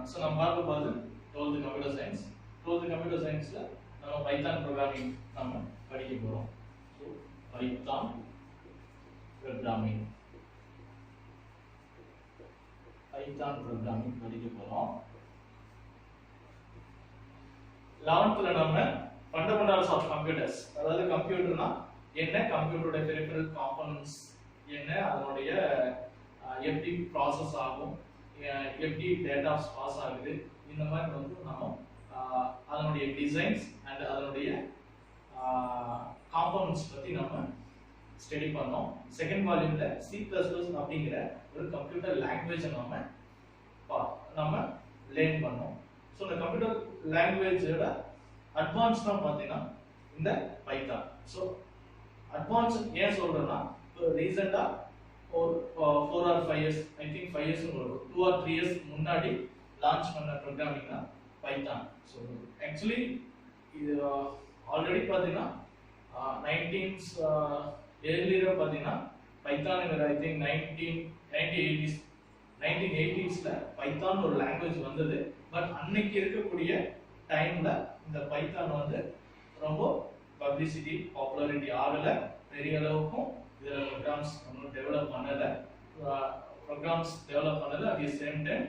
So நம்ம பார்க்க போகிறது 12th computer science. 12th computer சயின்ஸில் நம்ம பைத்தான் ப்ரோக்ராமிங் நம்ம படிக்க போகிறோம். ஸோ பைத்தான் ப்ரோக்ராமிங் படிக்க போகிறோம். 11th நம்ம ஃபண்டமெண்டல்ஸ் ஆஃப் கம்ப்யூட்டர்ஸ், அதாவது கம்ப்யூட்டர்னா என்ன, கம்ப்யூட்டரோட பெரிஃபரல் காம்போனன்ட்ஸ் என்ன, அதனுடைய எப்படி ப்ராசஸ் ஆகும், எப்படி டேட்டாஸ் பாஸ் ஆகுது, இந்த மாதிரி வந்து நம்ம அதனுடைய டிசைன்ஸ் அண்ட் அதனுடைய காம்போனன்ட்ஸ் பற்றி நம்ம ஸ்டடி பண்ணோம். செகண்ட் வால்யூம்ல C++ அப்படிங்கிற ஒரு கம்ப்யூட்டர் லாங்குவேஜை நம்ம லேர்ன் பண்ணோம். ஸோ இந்த கம்ப்யூட்டர் லாங்குவேஜோட அட்வான்ஸ் தான் பார்த்தீங்கன்னா இந்த பைத்தான். ஸோ அட்வான்ஸ் ஏன் சொல்றேன்னா, ரீசெண்டா ஒரு 4 or 5 years, I think 5 years 2 or 3 years முன்னாடி லான்ச் பண்ண ப்ரோக்ராமிங் தான் பைத்தான். ஸோ ஆக்சுவலி இது ஆல்ரெடி பார்த்தீங்கன்னா 19s ஏர்லியரா பார்த்தீங்கன்னா பைத்தான்ங்கிற ஐ திங்க் 1980s பைத்தான் ஒரு லாங்குவேஜ் வந்தது. பட் அன்னைக்கு இருக்கக்கூடிய டைம்ல இந்த பைத்தான் வந்து ரொம்ப பப்ளிசிட்டி பாப்புலாரிட்டி ஆகல, பெரிய அளவுக்கும் இதுல ப்ரோக்ராம்ஸ் நம்ம டெவலப் பண்ணல, at the same time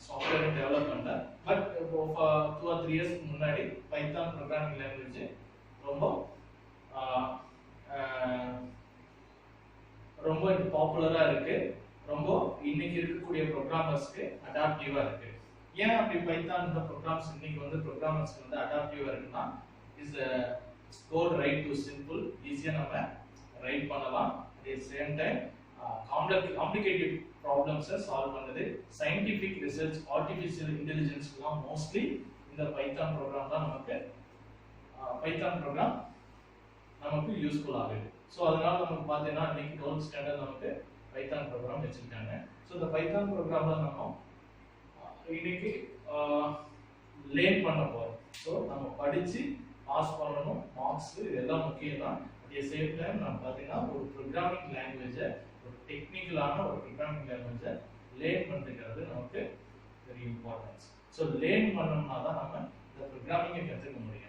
software develop பண்ணல. பட் 2 or 3 years முன்னாடி பைத்தான் ப்ரோக்ராமிங் லாங்குவேஜ் ரொம்ப பாப்புலரா இருக்கு, ரொம்ப இன்னைக்கு இருக்கக்கூடிய ப்ரோக்ராமர்ஸ்க்கு அடாப்டிவா இருக்கு. ஏன் அப்படி பைத்தான் ப்ரோக்ராம்ஸ் இன்னைக்கு வந்து ப்ரோக்ராமர்ஸ்க்கு வந்து அடாப்டிவா இருக்குன்னா, is code write to simple, ஈஸியா நம்ம ரைட் பண்ணலாம். At the same time complicated ப்ராப்ளம்ஸை சால்வ் பண்ணுது. சயின்டிஃபிக் ரிசர்ச், ஆர்டிஃபிஷியல் இன்டெலிஜென்ஸ்க்குலாம் மோஸ்ட்லி இந்த பைத்தான் ப்ரோக்ராம் தான் நமக்கு யூஸ்ஃபுல் ஆகுது. ஸோ அதனால நமக்கு பார்த்தீங்கன்னா இன்னைக்கு 12th ஸ்டாண்டர்ட் நமக்கு பைத்தான் ப்ரோக்ராம் வச்சிருக்காங்க. ஸோ இந்த பைத்தான் ப்ரோக்ராம்ல நம்ம இன்னைக்கு லேர்ன் பண்ண போறோம். ஸோ நம்ம படிச்சு பாஸ் பண்ணணும், மார்க்ஸ் இதெல்லாம் முக்கியம் தான். அட் தி சேம் டைம் நம்ம பார்த்தீங்கன்னா ஒரு ப்ரோக்ராமிங் லாங்குவேஜை, ஒரு டெக்னிக்கலான ஒரு ப்ரோக்ராமிங் லாங்குவேஜை லேர்ன் பண்ணுறது நமக்கு வெரி இம்பார்ட்டன்ஸ். ஸோ லேர்ன் பண்ணோம்னா தான் நம்ம இந்த ப்ரோக்ராமிங்கை கற்றுக்க முடியும்.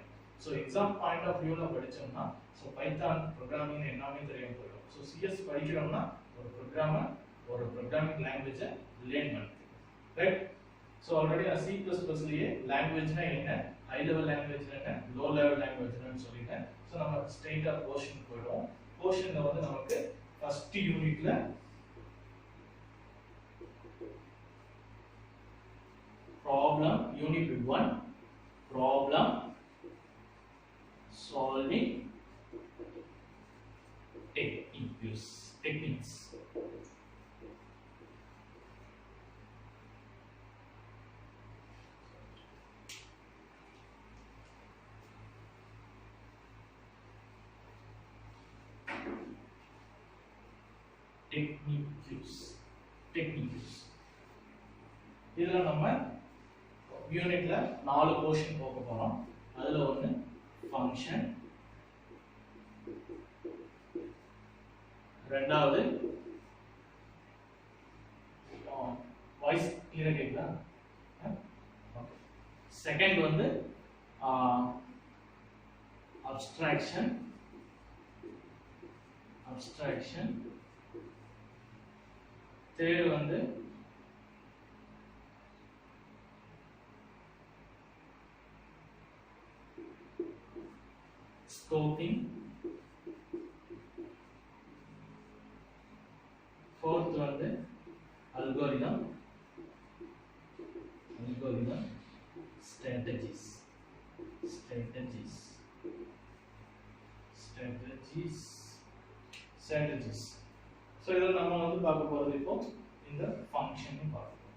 ஸோ எக்ஸாம் பாயிண்ட் ஆஃப் வியூவில் படித்தோம்னா ஸோ பைத்தான் ப்ரோக்ராமிங் எல்லாமே தெரிய போயிடும். ஸோ சிஎஸ் படிக்கிறோம்னா ஒரு ப்ரோக்ராமிங் லாங்குவேஜை லேர்ன் பண்ணுது, ரைட்? ஸோ ஆல்ரெடி நான் C++லயே லாங்குவேஜ்னா என்ன, ஹை லெவல் லாங்குவேஜ் என்ன, லோ லெவல் லாங்குவேஜ்னு சொல்லிட்டேன். ஸோ நம்ம ஸ்ட்ரெயிட்டா போர்ஷன் போயிடுவோம். போர்ஷன்ல வந்து நமக்கு ஃபர்ஸ்ட் யூனிட்ல problem, unit 1 problem solving techniques. Techniques இதுல நம்ம யூனிட்ல 4 போர்ஷன் போக போறோம். அதுல ஒண்ணு ஃபங்க்ஷன், ரெண்டாவது வாய்ஸ் கிளியரா கேக்குதா? செகண்ட் வந்து அப்ஸ்ட்ராக்ஷன், தேர்ட் வந்து scoping, fourth வந்து algorithm, strategies. So இதெல்லாம் நம்ம வந்து பார்க்க போறது இப்போ இந்த ஃபங்க்ஷன் பார்ப்போம்,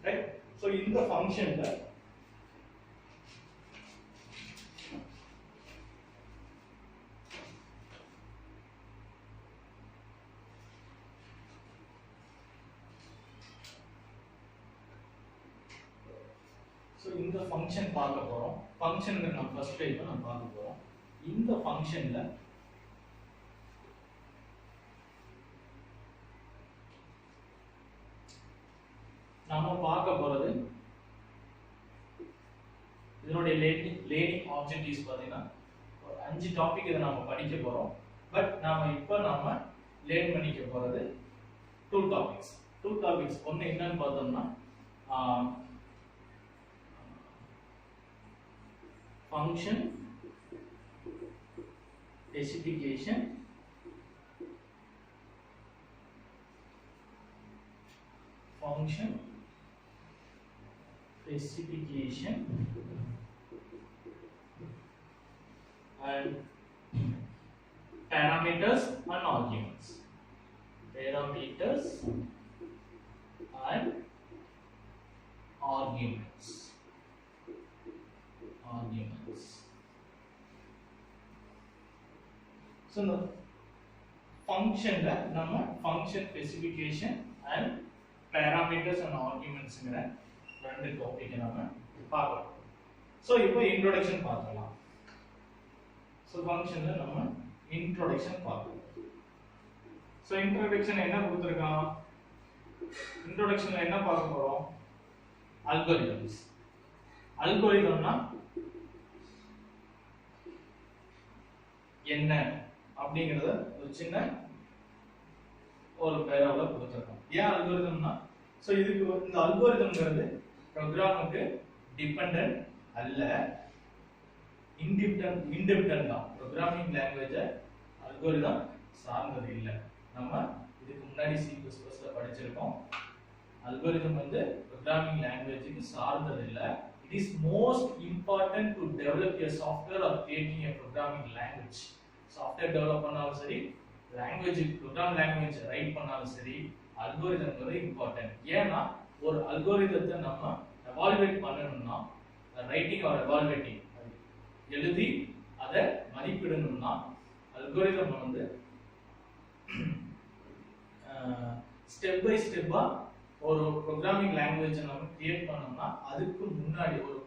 ரைட்? ஸோ இந்த ஃபங்க்ஷன்ல இந்த ஃபங்க்ஷன் பார்க்க போறோம். ஃபங்க்ஷனுக்கு நம்ம ஃபர்ஸ்ட் டைப் நம்ம பார்க்க போறோம். இந்த ஃபங்க்ஷன்ல நாம பார்க்க போறது இதனுடைய லேர்னிங் ஆப்ஜெக்டிவ்ஸ் பாத்தீங்கன்னா ஒரு 5 டாபிக் இத நாம படிக்க போறோம். பட் நாம லேர்ன் பண்ணிக்க போறது 2 டாபிக்ஸ். 2 டாபிக்ஸ் ஒன்னு என்னன்னு பார்த்தோம்னா function specification function specification and parameters and arguments. Parameters and arguments. So the function la nama function specification and parameters and arguments ங்கற ரெண்டு டாபிக் நாம பார்க்கலாம். சோ இப்போ இன்ட்ரோடக்ஷன் பார்க்கலாம். சோ ஃபங்க்ஷன்ல நம்ம இன்ட்ரோடக்ஷன் பார்க்கலாம். சோ இன்ட்ரோடக்ஷன் என்ன கொடுத்திருக்கான்? இன்ட்ரோடக்ஷன்ல என்ன பார்க்க போறோம்? அல்காரிதம்ஸ். அல்காரிதம்னா என்ன அப்படிங்கறத ஒரு சின்ன ஒரு பேரால கொடுத்திருக்கோம். ஏன் அல்காரிதம்னா சோ இதுக்கு இந்த அல்காரிதம்ங்கிறது ப்ரோக்ராமுக்கு டிபெண்டன்ட் அல்ல, இன்டிபெண்டன்ட் தான். ப்ரோக்ராமிங் லாங்குவேஜ் அல்காரிதம் சார்ந்தது இல்ல. நம்ம இதுக்கு முன்னாடி C++ல படிச்சிருக்கோம். அல்காரிதம் வந்து ப்ரோக்ராமிங் லாங்குவேஜ்க்கு சார்ந்தது இல்ல. It is most important to develop a software or creating a programming language. Software develop பண்ணாலும் சரி, லாங்குவேஜ் ப்ரோக்ராம் லாங்குவேஜ் ரைட் பண்ணாலும் சரி, அல்காரிதம்ங்கிறது இம்பார்ட்டன்ட். ஏன்னா ஒரு அல்காரிதத்தை நம்ம எவாலுவேட் பண்ணணும்னா, ரைட்டிங் ஆர் எவாலுவேட்டிங் எழுதி அதை மதிப்பிடணும்னா அல்காரிதம் வந்து ஸ்டெப் பை ஸ்டெப்பா ஒரு ப்ரோக்ராமிங் லாங்குவேஜை நம்ம கிரியேட் பண்ணோம்னா அதுக்கு முன்னாடி ஒரு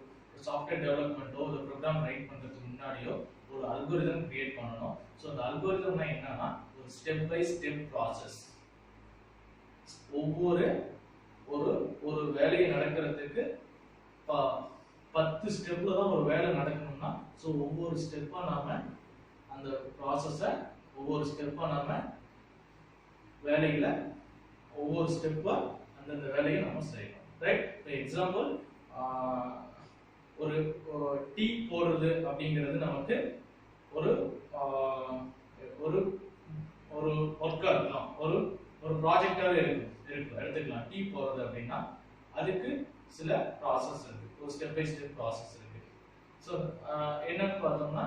சாஃப்ட்வேர் டெவலப்மெண்ட்டோ ஒரு ப்ரோக்ராம் ரைட் பண்றதுக்கு முன்னாடியோ ஒரு அல்காரிதம் கிரியேட் பண்ணணும். ஸோ அந்த அல்காரிதம்னா என்னன்னா ஒரு ஸ்டெப் பை ஸ்டெப் ப்ராசஸ். ஒவ்வொரு ஒரு வேலையை நடக்கிறதுக்கு 10 ஸ்டெப்ல தான் ஒரு வேலை நடக்கணும்னா ஸோ ஒவ்வொரு ஸ்டெப்பா நாம அந்த ப்ராசஸை ஒவ்வொரு ஸ்டெப்பா நாம வேலையில ஒவ்வொரு ஸ்டெப்பா அந்தந்த வேலையை நம்ம செய்யணும். ரைட்? ஃபார் எக்ஸாம்பிள் ஒரு டீ போடுறது அப்படிங்கிறது நமக்கு ஒரு ஒரு ஒரு ஒர்க்கா இருக்கலாம், ஒரு ப்ராஜெக்டாவே இருக்கு எடுத்துக்கலாம். டீ போடுறது அப்படின்னா அதுக்கு சில ப்ராசஸ் இருக்கு, ஒரு ஸ்டெப் பை ஸ்டெப் ப்ராசஸ் இருக்கு. ஸோ என்னன்னு பார்த்தோம்னா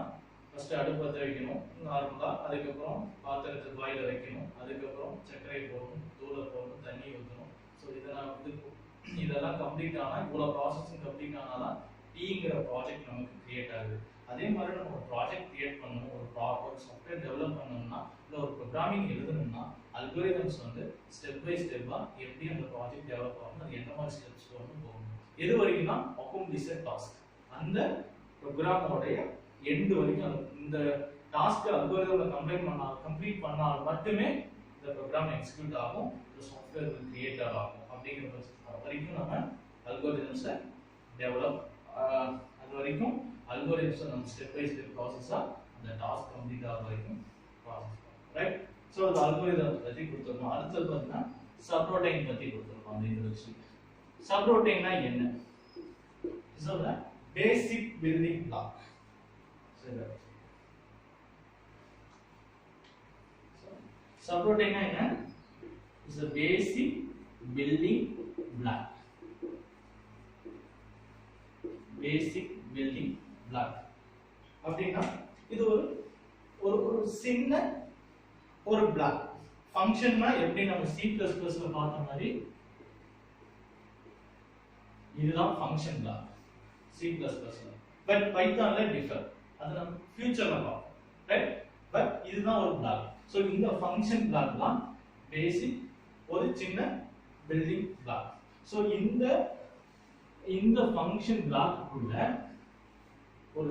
ஃபர்ஸ்ட் அடுப்பு பற்ற வைக்கணும் நார்மலா, அதுக்கப்புறம் பாத்திரத்தை வாயில வைக்கணும், அதுக்கப்புறம் சர்க்கரை போடணும், தூளை போடணும், தண்ணி ஊற்றணும். ஸோ இதெல்லாம் கம்ப்ளீட் ஆனா இவ்வளவு ப்ராசஸிங் கம்ப்ளீட் ஆனாதான் டீங்கிற ப்ராஜெக்ட் நமக்கு கிரியேட் ஆகுது. அதே மாதிரி நம்ம ஒரு ப்ராஜெக்ட் கிரியேட் பண்ணணும், ஒரு சாஃப்ட்வேர் டெவலப் பண்ணணும்னா இல்லை ஒரு ப்ரோக்ராமிங் எழுதணும்னா அல்காரிதம்ஸ் வந்து ஸ்டெப் பை ஸ்டெப்பா எப்படி அந்த ப்ராஜெக்ட் டெவலப் ஆகணும், அது எந்த மாதிரி ஸ்டெப்ஸ் போகணும் எது வரைக்கும்னா அக்கம்ப்ளிஷ் டாஸ்க், அந்த ப்ரோக்ராமோடைய எண்ட் வரைக்கும் இந்த டாஸ்க் அல்காரிதம்ல கம்ப்ளீட் பண்ணால் மட்டுமே இந்த ப்ரோக்ராம் எக்ஸிக்யூட் ஆகும், இந்த சாஃப்ட்வேர் கிரியேட் ஆகும். அப்படிங்கிற வரைக்கும் நம்ம அல்காரிதம்ஸை டெவலப் அது வரைக்கும் அல்காரிதம்ஸை நம்ம ஸ்டெப் பை ஸ்டெப் ப்ராசஸா அந்த டாஸ்க் கம்ப்ளீட் ஆகிற வரைக்கும் ப்ராசஸ் ரைட். ஸோ அந்த அல்காரிதம் பற்றி கொடுத்துருக்கோம். அடுத்தது பார்த்தீங்கன்னா சப்ரோட்டைன் பற்றி கொடுத்துருக்கோம். அந்த இன்ட்ரோடக்ஷன் சப்ரோட்டைன்னா என்ன? Is a basic building block. சப்ரோட்டைன்னா என்ன? Is a basic building block. Basic building block அப்படின்னா இது ஒரு சின்ன ஒரு பிளாக். ஃபங்க்ஷன்னா எப்படி நம்ம C++ல பார்த்த மாதிரி இதுதான் ஃபங்க்ஷன் பிளாக் C++ல. பட் பைத்தான்ல டிஃபர், அது நம்ம ஃபியூச்சர்ல பார்ப்போம். ரைட்? பட் இதுதான் ஒரு பிளாக். சோ இந்த ஃபங்க்ஷன் பிளாக் தான் பேசிக் ஒரு சின்ன பில்டிங் பிளாக். சோ இந்த ஃபங்க்ஷன் பிளாக்குள்ள ஒரு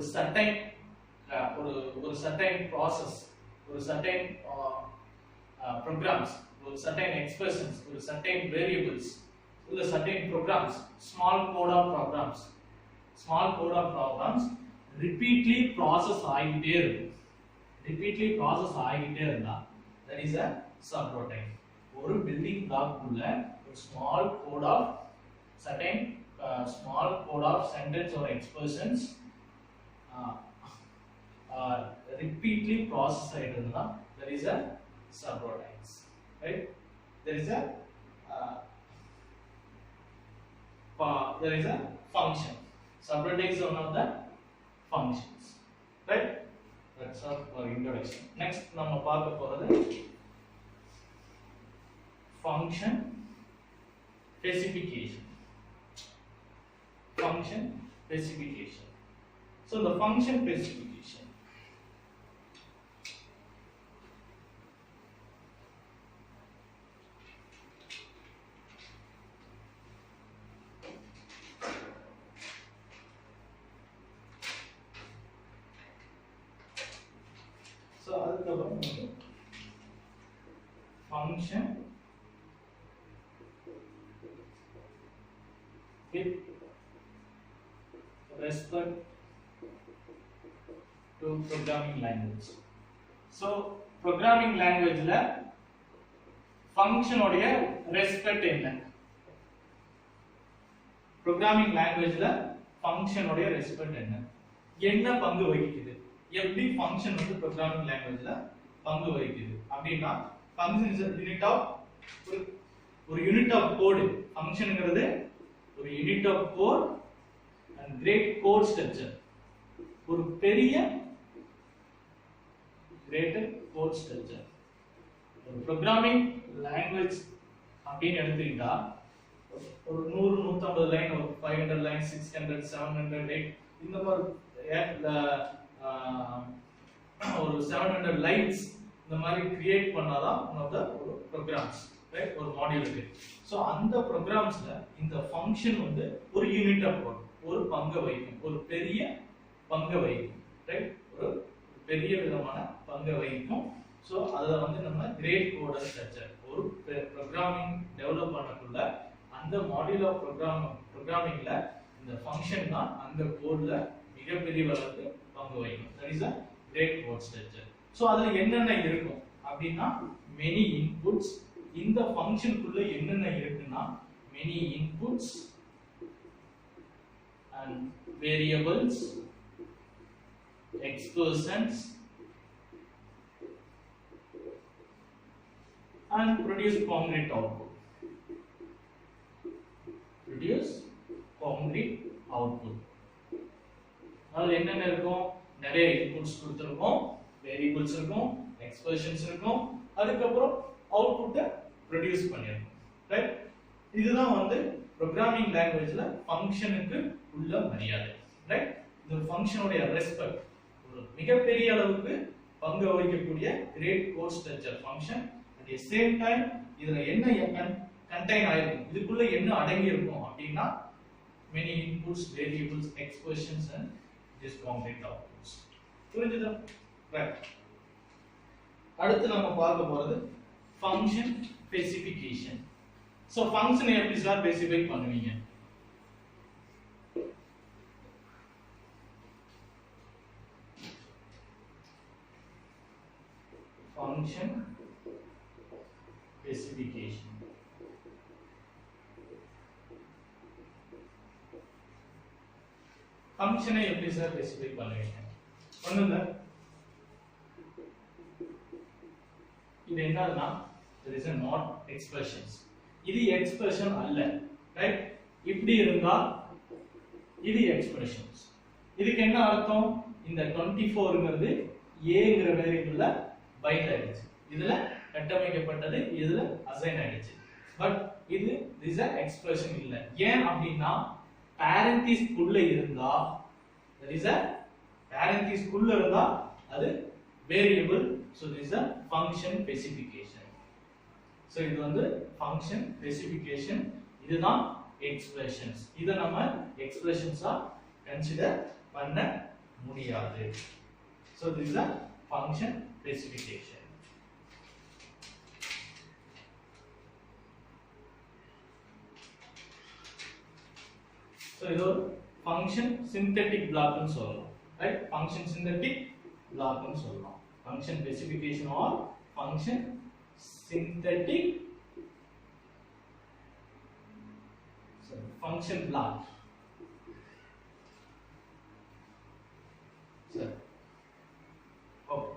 சர்டைன் ப்ராசஸ், ஒரு சர்டைன் ப்ரோக்ராம்ஸ், ஒரு சர்டைன் எக்ஸ்பிரஷன்ஸ், ஒரு certain variables the certain programs, small code of programs repeatedly process ஆகிட்டே இருக்கும். repeatedly process ஆகிட்டே இருந்தா that is a subroutine. ஒரு building block உள்ள ஒரு small code of certain small code of sentence or expressions repeatedly process ஆகிட்டு இருந்தா that is a subroutines, right? There is a function. Subroutine is one of the functions, right? That's all for introduction. Next நம்ம பார்க்க போறது function specification. Function specification. So the function specification, function with respect to programming language. So programming language la function oda respect enna? Programming language la function oda respect enna? என்ன பங்கு வகிக்குது? எப்படி function வந்து programming language ல பங்கு வகிக்குது அப்படினா function is a unit of ஒரு unit of code. functionங்கிறது ஒரு unit of code and great code structure. ஒரு பெரிய greater code structure. ஒரு programming language அப்படினு எடுத்துக்கிட்டா ஒரு 100 150 லைன், ஒரு 500 லைன், 600 700 8 இந்த மாதிரி ஒரு 700 லைன்ஸ் இந்த மாதிரி கிரியேட் பண்ணாதான் one of the programs, right? ஒரு மாடியூலுக்கு. சோ அந்த programs-ல இந்த function வந்து ஒரு யூனிட் ஆஃப் கோட், ஒரு பங்கு வகிக்கும், ஒரு பெரிய பங்கு வகிக்கும், right? ஒரு பெரிய விதமான பங்கு வகிக்கும். சோ அத வந்து நம்ம கிரேட் கோட் ஸ்ட்ரக்சர், ஒரு ப்ரோகிராமிங் டெவலப் பண்ணக்குள்ள அந்த மாடியூல் ஆஃப் ப்ரோகிராமிங்ல இந்த ஃபங்க்ஷன் தான் அந்த கோட்ல மிகப்பெரிய அளவுக்கு பங்கு வகிக்கும். that is a great code structure. So அதுல என்னென்ன இருக்கும் அப்படினா many inputs. இந்த ஃபங்க்ஷன் குள்ள என்னென்ன இருக்குன்னா many inputs and variables, expressions and produce concrete output. Produce concrete output. அதுல என்னென்ன இருக்கும்? நிறைய இன்புட்ஸ் கொடுத்திருக்கோம், வேரியபிள்ஸ் இருக்கும், எக்ஸ்பிரஷன்ஸ் இருக்கும், அதுக்கு அப்புறம் அவுட்புட்டை ப்ரொடியூஸ் பண்ணிருக்கோம், ரைட்? இதுதான் வந்து ப்ரோகிராமிங் லாங்குவேஜ்ல ஃபங்க்ஷனுக்கு உள்ள மரியாதை, ரைட்? இந்த ஃபங்க்ஷனுடைய ரெஸ்பெக்ட் ஒரு மிகப்பெரிய அளவுக்கு பங்கு வகிக்கக்கூடிய great code structure function. At the same time இதுல என்ன கண்டெய்ன் ஆயிருக்கும், இதுக்குள்ள என்ன அடங்கி இருக்கும் அப்படின்னா many inputs, variables, expressions and this concrete outputs. புரிஞ்சுதா? ரைட். அடுத்து நம்ம பார்க்க போறது function specification. சோ ஃபங்க்ஷனை எப்படி சார் ஸ்பெசிஃபை பண்ணுவீங்க? function specification. ஃபங்க்ஷனை எப்படி சார் ஸ்பெசிஃபை பண்ணுவீங்க? ஒண்ணுல இது என்னன்னா there is a not expressions. இது எக்ஸ்பிரஷன் அல்ல, ரைட்? இப்படி இருந்தா இது எக்ஸ்பிரஷன்ஸ். இதுக்கு என்ன அர்த்தம்? இந்த 24ங்கிறது a ங்கற வேரியபிள்ல பைண்ட் ஆயிடுச்சு, இதுல கட்டமைக்கப்பட்டது, இதுல அசைன் ஆயிடுச்சு. பட் இது this is a expression இல்ல. ஏன் அப்படினா parenthesis குள்ள இருந்தா that is a parenthesis குள்ள இருந்தா அது variable. so this is a function specification. so இது வந்து function specification, இதுதான் expressions. இத நம்ம expressions-ஆ கன்சிடர் பண்ண முடியாது. so this is a function specification. இது ஒரு ஃபங்க்ஷன் சிந்தெடிக் பிளாக்னு சொல்லலாம். ரைட், ஃபங்க்ஷன் சிந்தெடிக் பிளாக்னு சொல்லலாம். Function specification or function synthetic function block. Sir. Okay.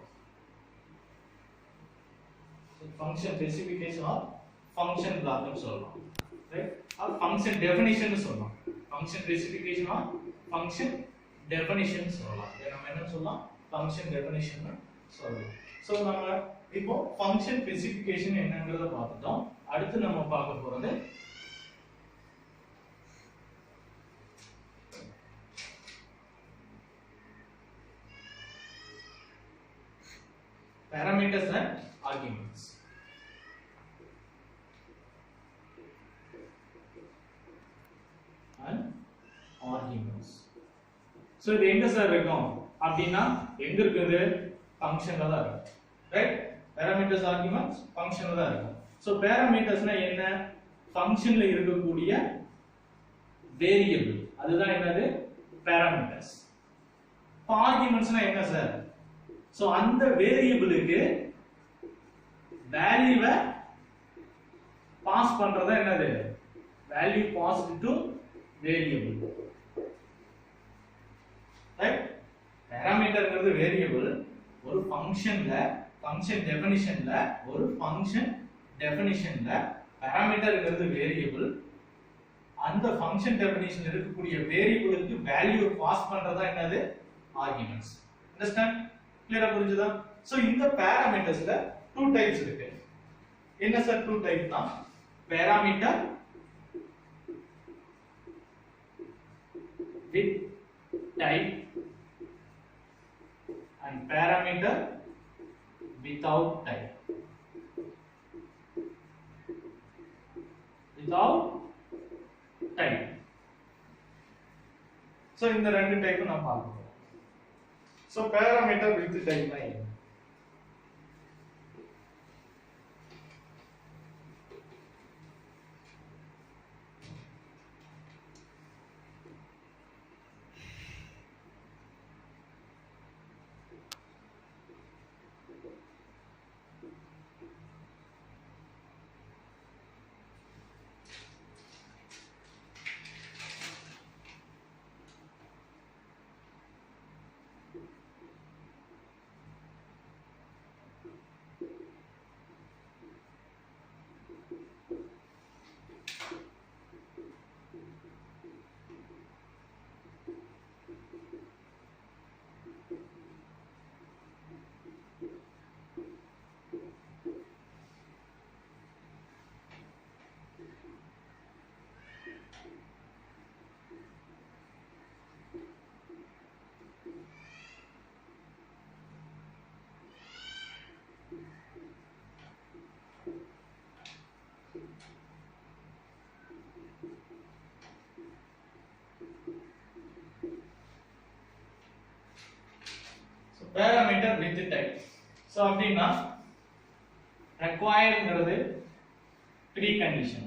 So function specification or function block னு சொல்லலாம். Right? or function definition னு சொல்லலாம். function specification or function definition னு சொல்லலாம். இத நம்ம என்ன சொல்லலாம்? function definition னு சொல்லலாம். So நம்ம இப்போ function specification என்னங்கறத பார்த்துட்டோம். அடுத்து நம்ம பார்க்க போறது parameters and arguments. So இது எங்க சார் இருக்கும் அப்படினா எங்க இருக்குது ஃபங்க்ஷன்ல தான் இருக்கு. ரைட், parameters arguments ஃபங்க்ஷன்ல தான் இருக்கும். சோ parametersனா என்ன? ஃபங்க்ஷன்ல இருக்கக்கூடிய வேரியபிள், அதுதான் என்னது parameters. argumentsனா என்ன சார்? சோ அந்த வேரியபிளுக்கு வேல்யூவை பாஸ் பண்றதா என்னது value passed to variable. Right, பாராமீட்டர்ங்கிறது வேரியபிள். ஒரு ஃபங்க்ஷன்ல ஃபங்க்ஷன் டெஃபினிஷன்ல ஒரு ஃபங்க்ஷன் டெஃபினிஷன்ல பாராமீட்டர்ங்கிறது வேரியபிள். அந்த ஃபங்க்ஷன் டெஃபினிஷன்ல இருக்கக்கூடிய வேரியபிளுக்கு வேல்யூ பாஸ் பண்றதா என்னது ஆர்குமெண்ட்ஸ். அண்டர்ஸ்டாண்ட்? கிளியரா புரிஞ்சுதா? சோ இந்த பாராமீட்டர்ஸ்ல டூ டைப்ஸ் இருக்கு. என்ன சார் டூ டைப்னா parameter with type and parameter without type. Without type. So இந்த ரெண்டு டைப் நான் பார்க்க போறோம். So parameter with type na என்ன? parameter with type. So அப்படினா requiredங்கிறது precondition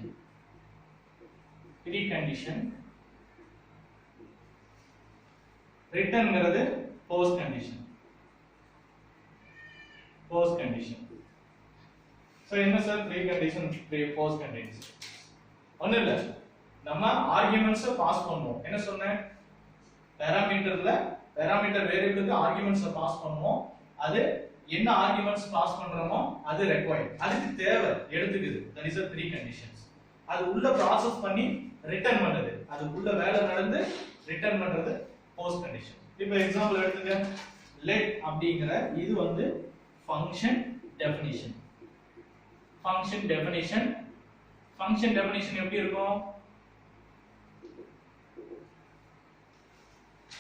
returnங்கிறது post condition. So என்ன சார் precondition post condition? ஒண்ணும் இல்ல, நம்ம ஆர்குமெண்ட்ஸ் பாஸ் பண்ணுவோம். என்ன சொன்னேன்? parameter வேரியபிளுக்கு ஆர்குமெண்ட்ஸ் பாஸ் பண்ணுவோம். அது என்ன ஆர்குமெண்ட்ஸ் பாஸ் பண்றோமோ அது ரெக்வயர்ட், அதுக்கு தேவை எடுத்துக்குது. That is a preconditions. அது உள்ள process பண்ணி ரிட்டர்ன் பண்றது, அது உள்ள வேலை நடந்து ரிட்டர்ன் பண்றது போஸ்ட் கண்டிஷன். இப்போ எக்ஸாம்பிள் எடுத்துங்க. let அப்படிங்கற இது வந்து ஃபங்க்ஷன் டெஃபினிஷன். ஃபங்க்ஷன் டெஃபினிஷன் எப்படி இருக்கும்?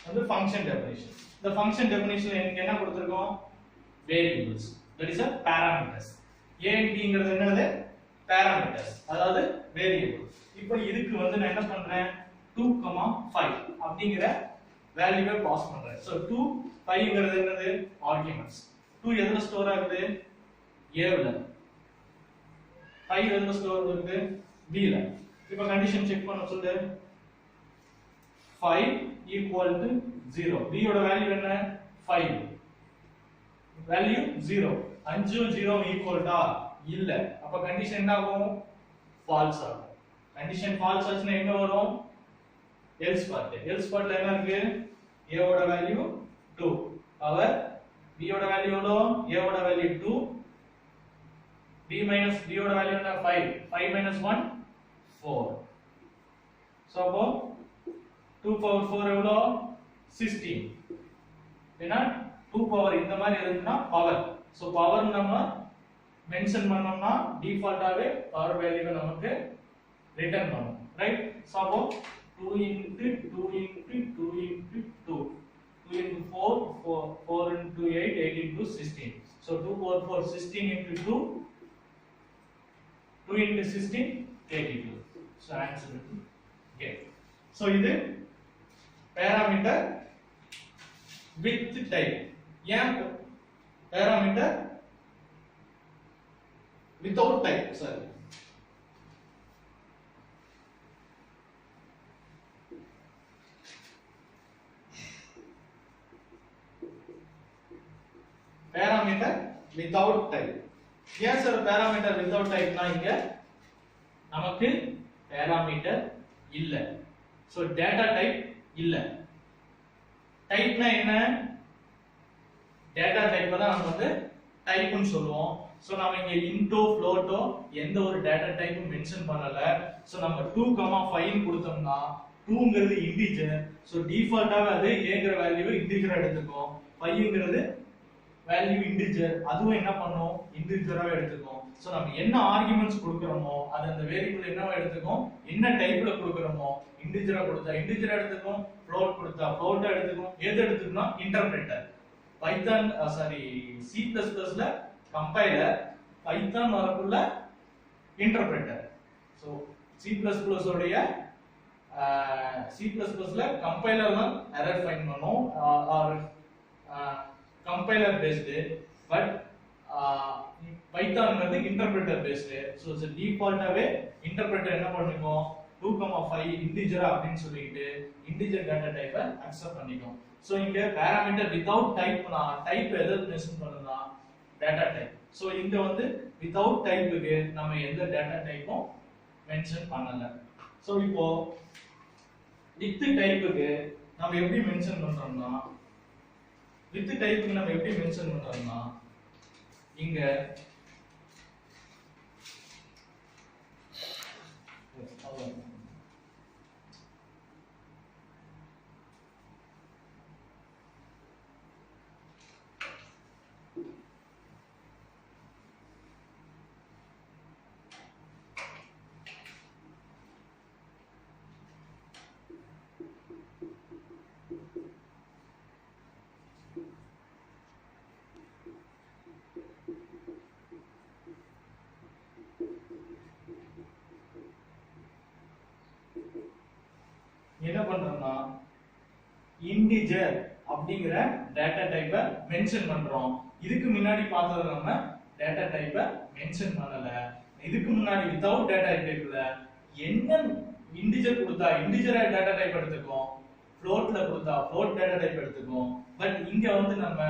அது ஃபங்க்ஷன் டெஃபினிஷன். இந்த ஃபங்க்ஷன் டெஃபினிஷன்ல எனக்கு என்ன கொடுத்திருக்கோம்? Variables, that is a parameters. a and b ங்கிறது என்னது? parameters, அதாவது வேரியபிள். இப்போ இதுக்கு வந்து நான் என்ன பண்றேன்? 2, 5 அப்படிங்கற வேல்யூவை பாஸ் பண்றேன். சோ 2, 5 ங்கிறது என்னது? ஆர்குமெண்ட்ஸ். 2 எதுல ஸ்டோர் ஆகுது? a ல. 5 எதுல ஸ்டோர் ஆகுது? b ல. இப்போ கண்டிஷன் செக் பண்ண சொல்லு. 5 equal to 0. b யோட வேல்யூ என்ன 5 வேல்யூ 0 5 0 equal to இல்ல அப்ப கண்டிஷன் என்ன ஆகும் ஃபால்ஸ் ஆகும் கண்டிஷன் ஃபால்ஸ் ஆச்சுனா எங்க வரும் எல்ஸ் பார்ட்ல என்ன இருக்கு a ஓட வேல்யூ 2 பவர் b ஓட வேல்யூ எவ்வளோ a ஓட வேல்யூ 2 b minus b ஓட வேல்யூ என்ன 5 5 minus 1 4 so அப்போ 2 power 4 எவ்வளோ 16 ஏன்னா 2 power இந்த மாதிரி இருந்துனா பவர் சோ பவர் நம்ம மென்ஷன் பண்ணோம்னா டிஃபால்ட்டாவே பவர் வேல்யூவை நமக்கு ரிட்டர்ன் பண்ணும் ரைட் சோ அப்போ 2 into 2 into 2 into 2 2 into 4 4 into 8 8 into 16 so 2 power 4 16 into 2 2 into 16 82 so answer is okay so இது parameter with type ஏன் parameter without type sorry parameter without type ஏன் sir parameter without type னா இங்க நமக்கு parameter இல்ல so data type இல்ல டைப்னா என்ன data type தான் நம்ம வந்து டைப் னு சொல்லுவோம் சோ நாம இங்க இன்டோ ஃப்ளோட்டோ எந்த ஒரு data type மென்ஷன் பண்ணல சோ நம்ம 2, 5 னு கொடுத்தோம்னா 2ங்கிறது இன்டிஜர் சோ டிஃபால்ட்டாவே அது ஏங்கற வேல்யூவை இன்டிஜரா எடுத்துக்கும் 5ங்கிறது வேல்யூ இன்டிஜர் அதுவும் என்ன பண்ணும் இன்டிஜராவே எடுத்துக்கும் சோ நம்ம என்ன ஆர்குமெண்ட்ஸ் கொடுக்கறோமோ அது அந்த வேரியபிள் என்னவா எடுத்துக்கும் என்ன டைப்ல கொடுக்கறோமோ இன்டிஜரா கொடுத்தா இன்டிஜரா எடுத்துக்கும் ஃப்ளோட் கொடுத்தா ஃப்ளோட்டா எடுத்துக்கும் எது எடுத்துக்கும்னா இன்டர்பிரட்டர் பைதான் சாரி C++ ல கம்பைலர் பைதான் வரக்குள்ள இன்டர்பிரட்டர் சோ C++ உடைய C++ ல கம்பைலர் தான் எரர் ஃபைண்ட் பண்ணும் R compiler based but python வந்து interpreter based so it's a default away interpreter என்ன பண்ணும் 2, 5 integer அப்படினு சொல்லிட்டு integer data type accept பண்ணிக்கும் so இங்க parameter without type னா type எதை மென்ஷன் பண்ணுனா data type so இங்க வந்து without type க்கு நாம எந்த data type-உம் மென்ஷன் பண்ணல so இப்போ with type க்கு நாம எப்படி மென்ஷன் பண்றோம்னா with type க்கு நம்ம எப்படி மென்ஷன் பண்றோம்னா இங்க என்ன பண்றோம்னா இன்டிஜர் அப்படிங்கற டேட்டா டைப்பை மென்ஷன் பண்றோம் இதுக்கு முன்னாடி பார்த்தது நம்ம டேட்டா டைப்பை மென்ஷன் பண்ணல இதுக்கு முன்னாடி வித்அவுட் டேட்டா டைப்ல என்ன இன்டிஜர் கொடுத்தா இன்டிஜர் டேட்டா டைப் எடுத்துக்கும் ஃப்ளோட்ல கொடுத்தா ஃப்ளோட் டேட்டா டைப் எடுத்துக்கும் பட் இங்க வந்து நம்ம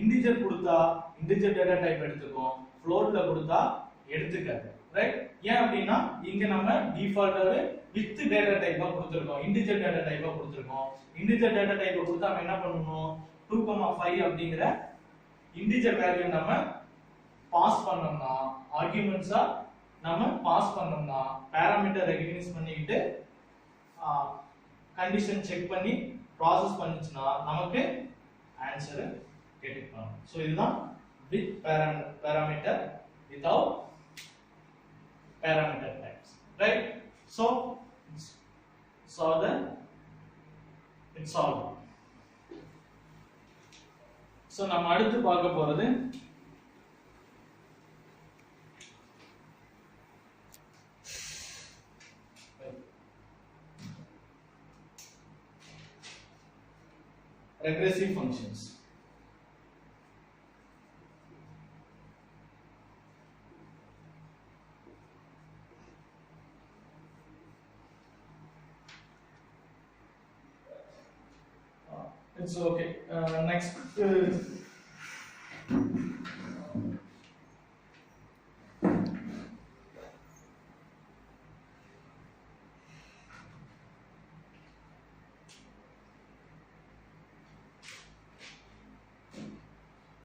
இன்டிஜர் கொடுத்தா இன்டிஜர் டேட்டா டைப் எடுத்துக்கும் ஃப்ளோட்ல கொடுத்தா எடுத்துக்காது ரைட் ஏன் அப்படினா இங்க நம்ம டிஃபால்ட்டாவே வித் டேட்டா டைப்பா கொடுத்திருக்கோம் இன்டிஜர் டேட்டா டைப்பா கொடுத்திருக்கோம் இன்டிஜர் டேட்டா டைப்பை கொடுத்தா நம்ம என்ன பண்ணனும் 2, 5 அப்படிங்கற இன்டிஜர் வேல்யூ நம்ம பாஸ் பண்ணோம்னா ஆர்குமெண்ட்ஸா நம்ம பாஸ் பண்ணோம்னா பாராமீட்டர் ரெகக்னைஸ் பண்ணிட்டு கண்டிஷன் செக் பண்ணி ப்ராசஸ் பண்ணிச்சுனா நமக்கு ஆன்சர் கிடைக்கும் சோ இதுதான் with parameter without parameter types right so it's solved so நம்ம அடுத்து பார்க்க போறது regressive functions it's okay. Next